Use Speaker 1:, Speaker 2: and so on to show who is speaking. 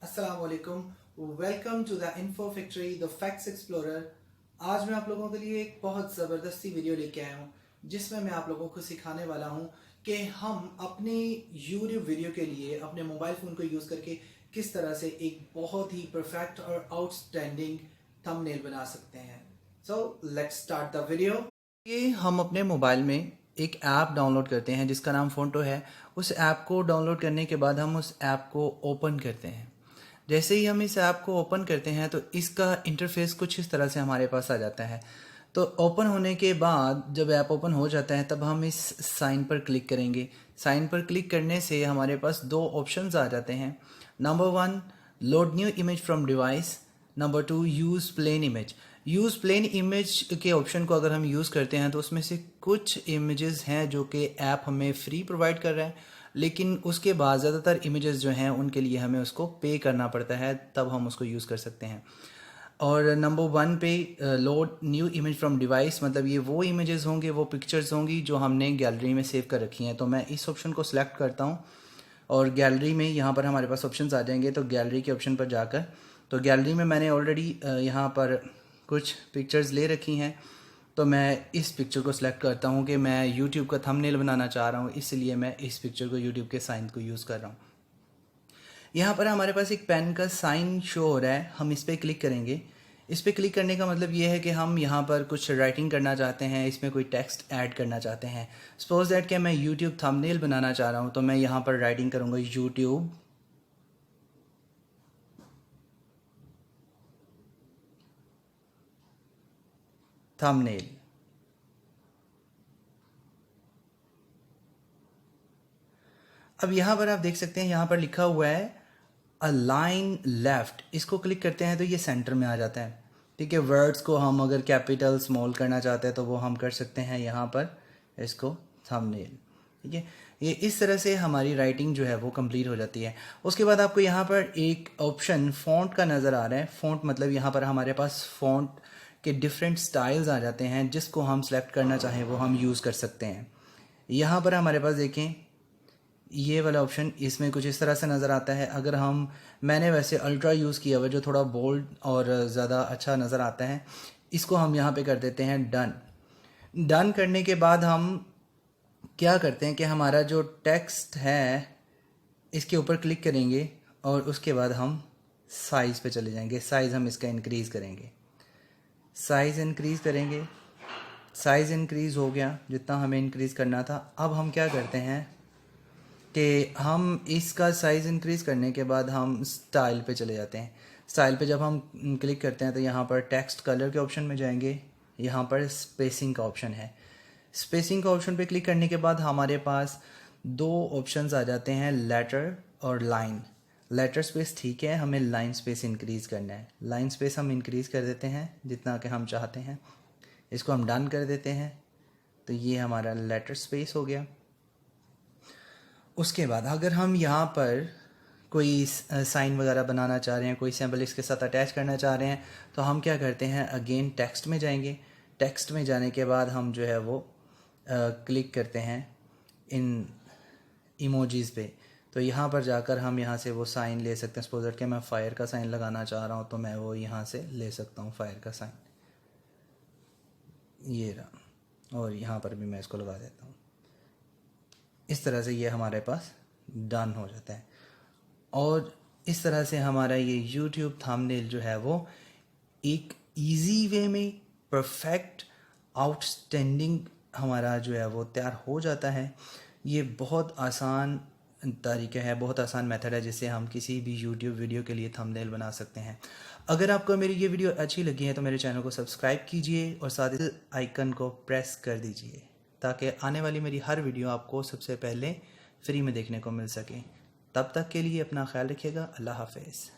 Speaker 1: अस्सलाम वालेकुम, welcome to the info factory the facts explorer. आज मैं आप लोगों के लिए एक बहुत ज़बरदस्ती वीडियो लेके आया हूँ जिसमें मैं आप लोगों को सिखाने वाला हूँ कि हम अपने यूट्यूब वीडियो के लिए अपने मोबाइल फ़ोन को यूज़ करके किस तरह से एक बहुत ही परफेक्ट और आउटस्टैंडिंग थंबनेल बना सकते हैं। So let's start the video. ये हम अपने मोबाइल में एक ऐप डाउनलोड करते हैं जिसका नाम फोटो है। उस ऐप को डाउनलोड करने के बाद हम उस ऐप को ओपन करते हैं। जैसे ही हम इस ऐप को ओपन करते हैं तो इसका इंटरफेस कुछ इस तरह से हमारे पास आ जाता है। तो ओपन होने के बाद जब ऐप ओपन हो जाता है तब हम इस साइन पर क्लिक करेंगे। साइन पर क्लिक करने से हमारे पास दो ऑप्शंस आ जाते हैं। Number 1, load new image from device. Number 2, use plain image. Use plain image के ऑप्शन को अगर हम यूज़ करते हैं तो उसमें से कुछ इमेजेस हैं जो कि ऐप हमें फ्री प्रोवाइड कर रहा है, लेकिन उसके बाद ज़्यादातर इमेजेस जो हैं उनके लिए हमें उसको पे करना पड़ता है, तब हम उसको यूज़ कर सकते हैं। और नंबर 1 पे load new image from device, मतलब ये वो इमेजेस होंगे, वो पिक्चर्स होंगी जो हमने गैलरी में सेव कर रखी हैं। तो मैं इस ऑप्शन को सिलेक्ट करता हूँ और गैलरी में यहाँ पर हमारे पास ऑप्शंस आ जाएंगे। तो गैलरी के ऑप्शन पर जाकर, तो गैलरी में मैंने ऑलरेडी यहाँ पर कुछ पिक्चर्स ले रखी हैं। तो मैं इस पिक्चर को सिलेक्ट करता हूँ कि मैं यूट्यूब का थंबनेल बनाना चाह रहा हूँ, इसलिए मैं इस पिक्चर को यूट्यूब के साइन को यूज़ कर रहा हूँ। यहाँ पर हमारे पास एक पेन का साइन शो हो रहा है, हम इस पर क्लिक करेंगे। इस पर क्लिक करने का मतलब ये है कि हम यहाँ पर कुछ राइटिंग करना चाहते हैं, इसमें कोई टेक्स्ट ऐड करना चाहते हैं। सपोज दैट कि मैं यूट्यूब थंबनेल बनाना चाह रहा हूँ, तो मैं यहाँ पर राइटिंग करूँगा यूट्यूब थंबनेल। अब यहाँ पर आप देख सकते हैं, यहाँ पर लिखा हुआ है अलाइन लेफ्ट। इसको क्लिक करते हैं तो ये सेंटर में आ जाता है। ठीक है, वर्ड्स को हम अगर कैपिटल स्मॉल करना चाहते हैं तो वो हम कर सकते हैं यहाँ पर इसको थंबनेल। ठीक है, ये इस तरह से हमारी राइटिंग जो है वो कंप्लीट हो जाती है। उसके बाद आपको यहाँ पर एक ऑप्शन फ़ॉन्ट का नज़र आ रहा है। फ़ॉन्ट मतलब यहाँ पर हमारे पास फ़ॉन्ट के डिफरेंट स्टाइल्स आ जाते हैं, जिसको हम सेलेक्ट करना चाहें वो हम यूज़ कर सकते हैं। यहाँ पर हमारे पास देखें, ये वाला ऑप्शन इसमें कुछ इस तरह से नज़र आता है। अगर मैंने वैसे अल्ट्रा यूज़ किया हुआ जो थोड़ा बोल्ड और ज़्यादा अच्छा नज़र आता है, इसको हम यहाँ पे कर देते हैं डन। डन करने के बाद हम क्या करते हैं कि हमारा जो टेक्स्ट है इसके ऊपर क्लिक करेंगे और उसके बाद हम साइज़ पे चले जाएंगे। साइज़ हम इसका इंक्रीज़ करेंगे, साइज़ इंक्रीज़ करेंगे। साइज़ इंक्रीज़ हो गया जितना हमें इंक्रीज़ करना था। अब हम क्या करते हैं कि हम इसका साइज़ इंक्रीज़ करने के बाद हम स्टाइल पे चले जाते हैं। स्टाइल पे जब हम क्लिक करते हैं तो यहाँ पर टेक्स्ट कलर के ऑप्शन में जाएंगे। यहाँ पर स्पेसिंग का ऑप्शन है। स्पेसिंग का ऑप्शन पे क्लिक करने के बाद हमारे पास दो ऑप्शंस आ जाते हैं, लेटर और लाइन। लेटर स्पेस ठीक है, हमें लाइन स्पेस इंक्रीज़ करना है। लाइन स्पेस हम इंक्रीज़ कर देते हैं जितना कि हम चाहते हैं। इसको हम डन कर देते हैं तो ये हमारा लेटर स्पेस हो गया। उसके बाद अगर हम यहाँ पर कोई साइन वगैरह बनाना चाह रहे हैं, कोई सिंबल इसके साथ अटैच करना चाह रहे हैं, तो हम क्या करते हैं, अगेन टेक्स्ट में जाएंगे। टेक्स्ट में जाने के बाद हम जो है वो क्लिक करते हैं इन इमोजीज़ पे। तो यहाँ पर जाकर हम यहाँ से वो साइन ले सकते हैं। सपोज दैट कि मैं फायर का साइन लगाना चाह रहा हूँ तो मैं वो यहाँ से ले सकता हूँ फायर का साइन, ये रहा। और यहाँ पर भी मैं इसको लगा देता हूँ। इस तरह से ये हमारे पास डन हो जाता है। और इस तरह से हमारा ये YouTube थंबनेल जो है वो एक इजी वे में परफेक्ट आउटस्टैंडिंग हमारा जो है वो तैयार हो जाता है। ये बहुत आसान तरीका है, बहुत आसान मेथड है जिससे हम किसी भी YouTube वीडियो के लिए थंबनेल बना सकते हैं। अगर आपको मेरी ये वीडियो अच्छी लगी है तो मेरे चैनल को सब्सक्राइब कीजिए और साथ ही आइकन को प्रेस कर दीजिए ताकि आने वाली मेरी हर वीडियो आपको सबसे पहले फ्री में देखने को मिल सके। तब तक के लिए अपना ख्याल रखिएगा। अल्लाह हाफिज़।